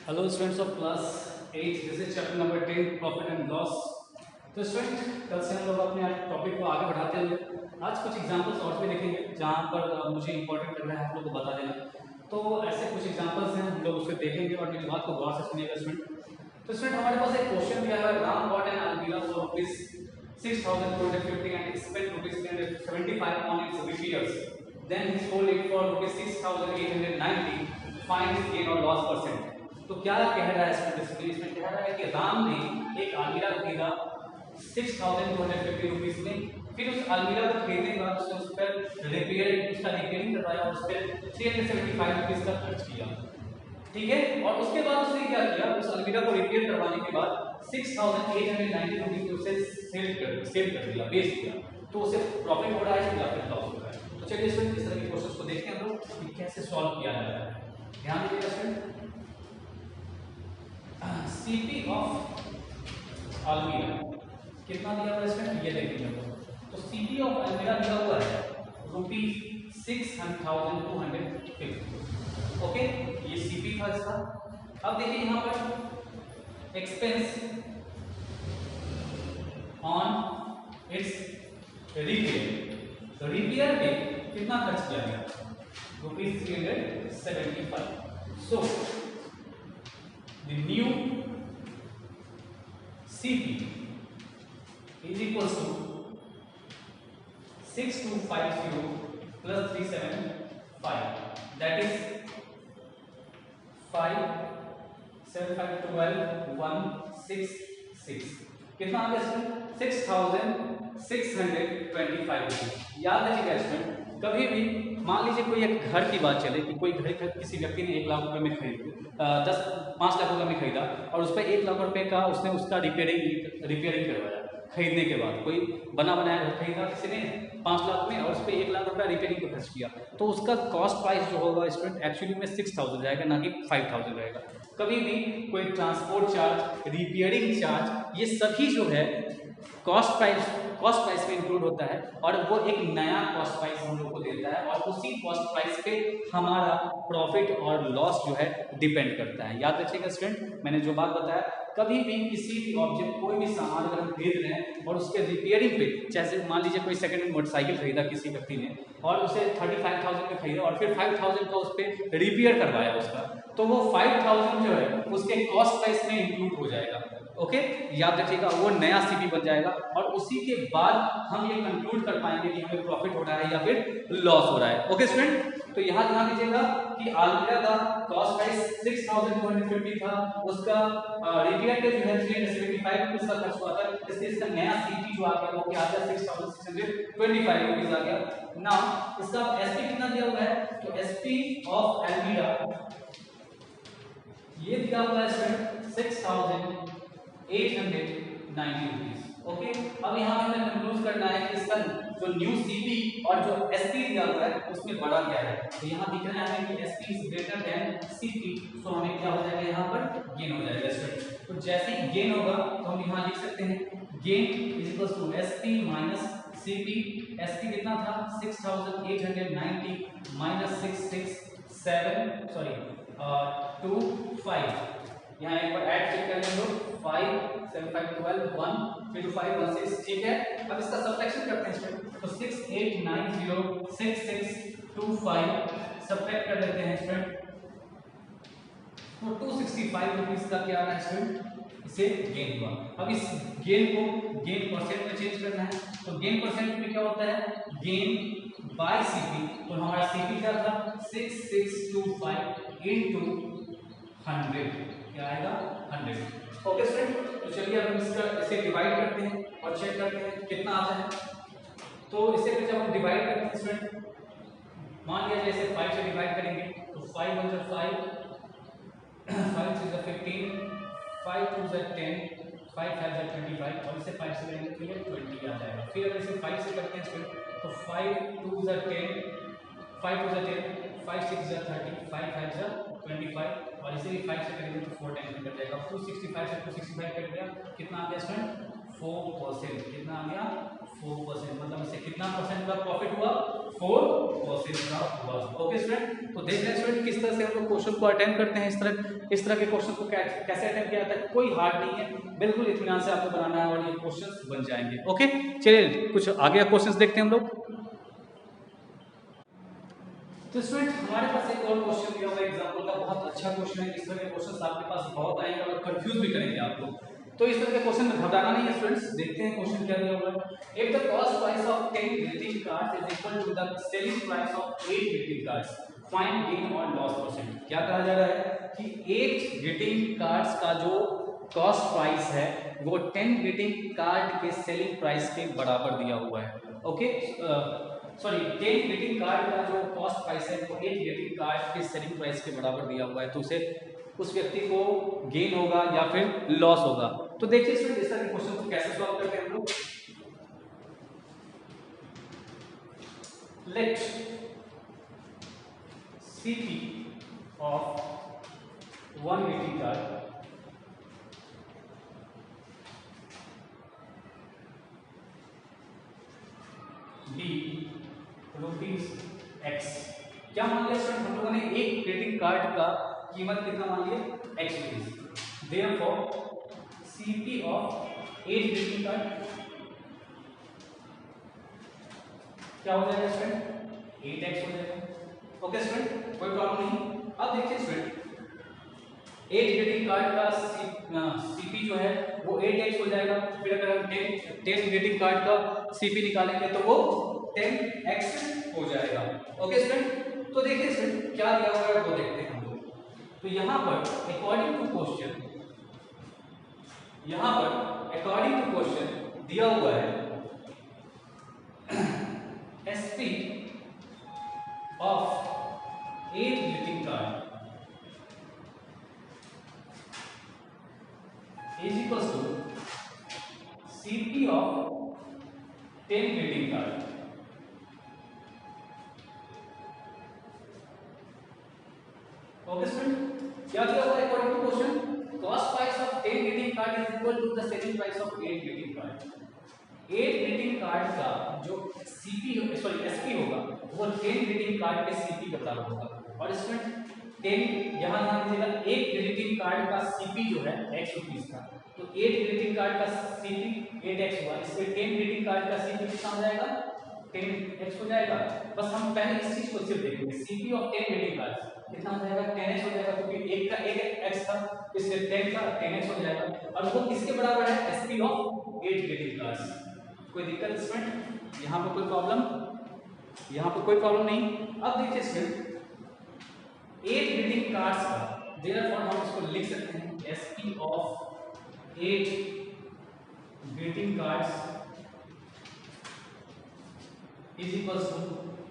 Hello students of class 8, this is chapter number 10 profit and loss. तो student, कल से हम लोग अपने टॉपिक को आगे बढ़ाते हुए आज कुछ एग्जांपल्स और भी देखेंगे जहां पर मुझे इंपॉर्टेंट लग रहा है आप लोग को बता देना। तो ऐसे कुछ एग्जांपल्स हैं, हम लोग उसको देखेंगे और मेरी बात को गौर से सुनिएगा स्टूडेंट। तो स्टूडेंट, हमारे पास एक क्वेश्चन दिया है, राम बॉट एन अलमीरा for rupees 6,250 and spent rupees 375 on its repairs. Then he sold it for rupees 6,890. Find its gain or loss percent. तो क्या कह रहा है इसमें कह रहा है कि राम ने एक अलमीरा खरीदा 6,250 रुपीज में, फिर उस अलमीरा को खरीदने के बाद उसने उस पर उसका रिपेयरिंग करवाया और उस पर 375 रुपीज का खर्च किया, ठीक है। और उसके बाद उसने क्या किया, उस अलमीरा को रिपेयर करवाने के बाद 6,890 रुपीज उसे सेल कर दिया, बेच दिया। तो उसे प्रॉफिट हो रहा है या फिर लॉस हो रहा है। तो चलिए इसमें इस तरह के क्वेश्चंस को देखते हैं हम लोग कि कैसे सॉल्व किया जाता है। ध्यान दीजिएगा स्टूडेंट, सीपी ऑफ अलमीरा कितना दिया हुआ है इसमें, ये देखिए। तो सीपी ऑफ अलमीरा दिया हुआ है रुपीज 6,250। ओके, ये सीपी था इसका। अब देखिए यहां पर एक्सपेंस ऑन इट्स रिपेयर, तो रिपेयर पे कितना खर्च किया गया, rupees 375। So the new CP is equals to 6250 plus 375, that is 5 7 5 12 166। कितना आ गया इसमें 6,625 रुपीज। याद रखिएगा इसमें, कभी भी मान लीजिए कोई एक घर की बात चले कि कोई घर किसी व्यक्ति ने 1 लाख रुपए में खरीद 5 लाख रुपए में खरीदा और उस पर 1 लाख रुपए का उसने उसका रिपेयरिंग करवाया। खरीदने के बाद कोई बना बनाया घर खरीदा किसी ने 5 लाख में और उस पर 1 लाख रुपया रिपेयरिंग पर खर्च किया, तो उसका कॉस्ट प्राइस जो होगा स्टूडेंट एक्चुअली में 6,000 जाएगा, ना कि 5,000 रहेगा। कभी भी कोई ट्रांसपोर्ट चार्ज, रिपेयरिंग चार्ज, ये सभी जो है कॉस्ट प्राइस में इंक्लूड होता है और वो एक नया कॉस्ट प्राइस हम लोग को देता है और उसी कॉस्ट प्राइस पे हमारा प्रॉफिट और लॉस जो है डिपेंड करता है। याद रखिएगा स्टूडेंट, मैंने जो बात बताया, कभी भी किसी भी ऑब्जेक्ट, कोई भी सामान अगर हम खरीद रहे हैं और उसके रिपेयरिंग पे, जैसे मान लीजिए कोई सेकंड हैंड मोटरसाइकिल खरीदा किसी व्यक्ति ने और उसे 35,000 में खरीदा और फिर 5,000 का उस पर रिपेयर करवाया उसका, तो वो 5,000 जो है उसके कॉस्ट प्राइस में इंक्लूड हो जाएगा। ओके, याद रखिएगा, वो नया सीपी बन जाएगा और उसी के बाद हम ये कंक्लूड कर पाएंगे कि हमें प्रॉफिट हो रहा है या फिर लॉस हो रहा है। ओके स्टूडेंट, तो यहाँ ध्यान दीजिएगा कि अलमीरा का कॉस्ट प्राइस 6,250 था, उसका रिपेयर पे जो है 375 रुपीज का खर्च हुआ था, इसलिए इसका नया सीपी जो आ गया वो क्या आ गया 6,625 रुपीज आ गया। नाउ इसका एसपी कितना दिया हुआ है, तो एसपी ऑफ अलमीरा ये दिया हुआ है 6,890 रुपीज। ओके, अब यहाँ पे हमें कंक्लूड करना है कि इसका जो न्यू सीपी और जो एसपी दिया हुआ है उसमें बड़ा क्या है। तो यहाँ दिख रहा है कि SP is greater than CP, तो हमें क्या हो जाएगा, यहाँ पर गेन हो जाएगा स्टूडेंट। तो जैसे ही गेन होगा तो हम यहाँ लिख सकते हैं gain is equal to SP minus CP. SP कितना था 6,890 माइनस 667 यहाँ एक बार ऐड चेक कर लेंगे, 5 7 5 12 1 3 2 5 1 6, ठीक है। अब इसका सब्ट्रैक्शन करते हैं स्टूडेंट, तो 6890 6625 सब्ट्रैक्ट कर लेते हैं स्टूडेंट, तो 265 रुपीज का क्या आ रहा है स्टूडेंट, इसे गेन हुआ। अब इस गेन को गेन परसेंट में चेंज करना है, तो गेन परसेंट में क्या होता है, गेन बाय सीपी। तो हमारा सीपी क्या था 6625 इनटू 100, क्या आएगा 100। ओके स्टूडेंट, तो चलिए अब इसे डिवाइड करते हैं और चेक करते हैं कितना आता है। तो इसे जब हम डिवाइड करते हैं स्टूडेंट, मान लिया जैसे 5 से डिवाइड करेंगे तो 5 1 जा 5 5 3 जा 15 5 2 जा 10 5 5 जा 25 और इसे 5 से करेंगे तो ये 20 आ जाएगा। फिर अगर इसे 5 से करते हैं स्टूडेंट तो 5 2 जा 10 5 2 जा 10 5 6 जा 30 5 5 जा 25 और इसे भी 5 से करेंगे तो 4 टाइम्स में कट जाएगा। 265 से 265 कट गया, कितना आ गया स्टूडेंट 4%। कितना आ गया 4%, मतलब इससे कितना परसेंट का प्रॉफिट हुआ 4% का लॉस। ओके स्टूडेंट, तो देख रहे हैं स्टूडेंट किस तरह से हम लोग क्वेश्चन को अटेम्प्ट करते हैं। इस तरह के क्वेश्चन को कैसे अटेम्प्ट किया जाता है, कोई हार्ड नहीं है, बिल्कुल इत्मीनान से आपको बनाना है और ये क्वेश्चंस बन जाएंगे। ओके चलिए कुछ आगे क्वेश्चंस देखते हैं हम लोग। तो स्टूडेंट हमारे पास एक और क्वेश्चन दिया हुआ है एग्जांपल का, बहुत अच्छा क्वेश्चन है। इस तरह के क्वेश्चंस आपके पास बहुत आएंगे और कंफ्यूज भी करेंगे आपको, तो इस तरह के क्वेश्चन में घबराना नहीं है स्टूडेंट्स। देखते हैं क्वेश्चन क्या दिया हुआ है। If the cost price of 10 greeting cards is equal to the selling price of 8 greeting cards, find gain और लॉस परसेंट। क्या कहा जा रहा है कि 8 ग्रीटिंग कार्ड्स का जो कॉस्ट प्राइस है वो 10 ग्रीटिंग कार्ड के सेलिंग प्राइस के बराबर दिया हुआ है। ओके सॉरी 10 ग्रीटिंग कार्ड का जो कॉस्ट प्राइस है वो 8 ग्रीटिंग कार्ड के सेलिंग प्राइस के बराबर दिया हुआ है, तो उसे उस व्यक्ति को गेन होगा या फिर लॉस होगा। तो देखिए स्टूडेंट इस तरह के क्वेश्चन को कैसे सॉल्व करते हैं हम लोग। Let CP of 1 greeting card be ₹X। क्या मान लिया स्टूडेंट हम लोगों ने एक ग्रीटिंग कार्ड का कीमत कितना मान लिया X rupees. Therefore CP of 8 greeting card क्या हो जाएगा स्टूडेंट 8X हो जाएगा। ओके स्टूडेंट कोई प्रॉब्लम नहीं। अब देखिए स्टूडेंट 8 ग्रीटिंग कार्ड का सीपी जो है वो 8X हो जाएगा। फिर अगर हम 10 ग्रीटिंग कार्ड का सीपी निकालेंगे तो वो 10X हो जाएगा। ओके स्टूडेंट, तो देखिए स्टूडेंट क्या दिया हुआ है वो देखते हैं हम लोग। तो यहाँ पर अकॉर्डिंग टू क्वेश्चन दिया हुआ है SP of 8 greeting card is equals to CP of 10 greeting card। Okay student क्या दिया हुआ है according to question cost price of 10 greeting card is equal to the selling price of 8 greeting card. 8 greeting card का जो SP होगा वो 10 greeting card के CP के बराबर होगा। और इसमें 10 यहाँ ध्यान दीजिएगा, एक ग्रीटिंग कार्ड का सीपी जो है X रुपीज का, तो 8 ग्रीटिंग कार्ड का सीपी 8X हुआ, इससे 10 ग्रीटिंग कार्ड का सीपी कितना हो जाएगा 10X हो जाएगा। बस हम पहले इस चीज को सिर्फ देखेंगे, सीपी ऑफ 10 ग्रीटिंग कार्ड कितना हो जाएगा 10X हो जाएगा, क्योंकि एक का 1X था इसलिए 10 का 10X हो जाएगा। और वो किसके बराबर है SP ऑफ 8 ग्रीटिंग कार्ड्स। कोई दिक्कत स्टूडेंट यहाँ पर कोई प्रॉब्लम, यहाँ पर कोई प्रॉब्लम नहीं। अब देखिए स्टूडेंट 8 ग्रीटिंग कार्ड्स का देयरफॉर हम इसको लिख सकते हैं SP of 8 greeting cards is equals to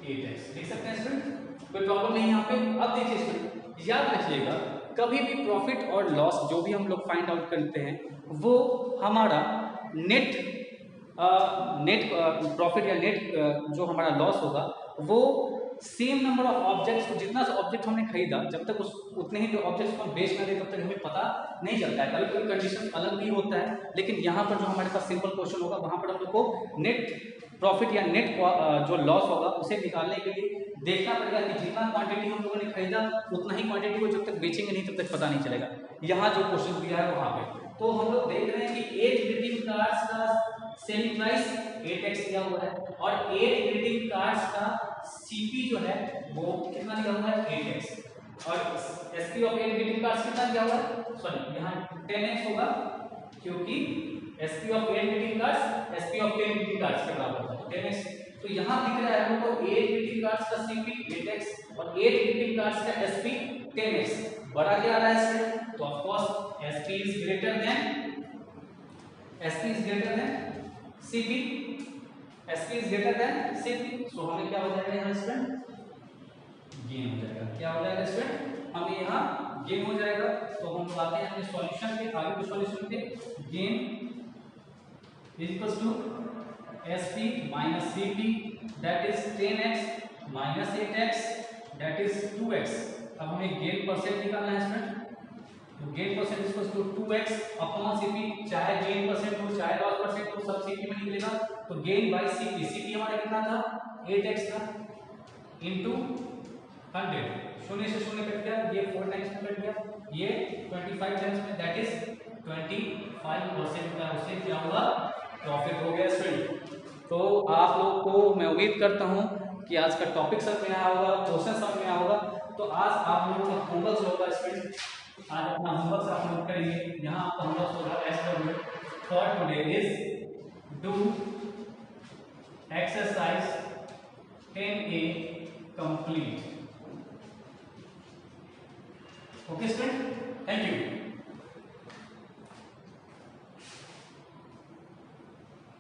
8X लिख सकते हैं स्टूडेंट, कोई प्रॉब्लम नहीं यहाँ पे। अब देखिए स्टूडेंट याद रखिएगा कभी भी प्रॉफिट और लॉस जो भी हम लोग फाइंड आउट करते हैं वो हमारा नेट प्रॉफिट या नेट जो हमारा लॉस होगा वो सेम नंबर ऑफ ऑब्जेक्ट्स, जितना ऑब्जेक्ट हमने खरीदा जब तक उतने ही ऑब्जेक्ट्स को हम बेच ना दे तब तक हमें पता नहीं चलता है। कभी कभी कंडीशन अलग भी होता है, लेकिन यहाँ पर जो हमारे पास सिंपल क्वेश्चन होगा वहाँ पर हम लोग को नेट प्रॉफिट या नेट जो लॉस होगा उसे निकालने के लिए देखना पड़ेगा कि जितना क्वांटिटी हम लोगों ने खरीदा उतना ही क्वांटिटी को जब तक बेचेंगे नहीं तब तक पता नहीं चलेगा। यहाँ जो क्वेश्चन दिया है वहाँ पे तो हम लोग देख रहे हैं कि 8 ग्रीटिंग कार्ड्स का सेलिंग प्राइस 8X दिया हुआ है और 8 ग्रीटिंग कार्ड्स का CP जो है वो कितना दिया हुआ है 8X और SP ऑफ 8 ग्रीटिंग कार्ड्स कितना दिया हुआ है, सॉरी यहाँ 10X होगा क्योंकि SP of 8 greeting cards SP of 10 greeting cards के बराबर है 10X। तो यहाँ दिख रहा है हमको 8 ग्रीटिंग कार्ड्स का CP 8X और 8 ग्रीटिंग कार्ड्स का SP 10X, बड़ा क्या आ रहा है इसमें, तो of course SP is greater than CP, SP is greater than CP, सो हमें क्या हो जाएगा यहाँ स्टूडेंट गेन हो जाएगा। क्या हो जाएगा स्टूडेंट हमें यहाँ गेन हो जाएगा। तो हम आते हैं अपने सॉल्यूशन पे, आगे के सॉल्यूशन पे gain is equals to SP minus CP that is 10X minus 8X that is 2X। अब हमें गेन परसेंट निकालना है स्टूडेंट, तो gain percent equals to 2X upon CP, चाहे गेन परसेंट हो चाहे लॉस परसेंट हो सब CP में निकलेगा। तो गेन बाय CP, CP हमारा कितना था 8X था, इंटू 100, शून्य से शून्य कट गया, ये 4 टाइम्स में कट गया, ये 25 टाइम्स में, दैट इज 25% का उसे क्या होगा, प्रॉफिट हो गया स्टूडेंट। तो आप लोग को मैं उम्मीद करता हूँ कि आज का टॉपिक समझ में आया होगा, क्वेश्चन समझ में आया होगा। तो आज आप लोगों का होमवर्क जो होगा स्टूडेंट, आज अपना होमवर्क आप लोग करेंगे। यहाँ आपका होमवर्क होगा as for today is do exercise 10A complete. Okay student, thank you.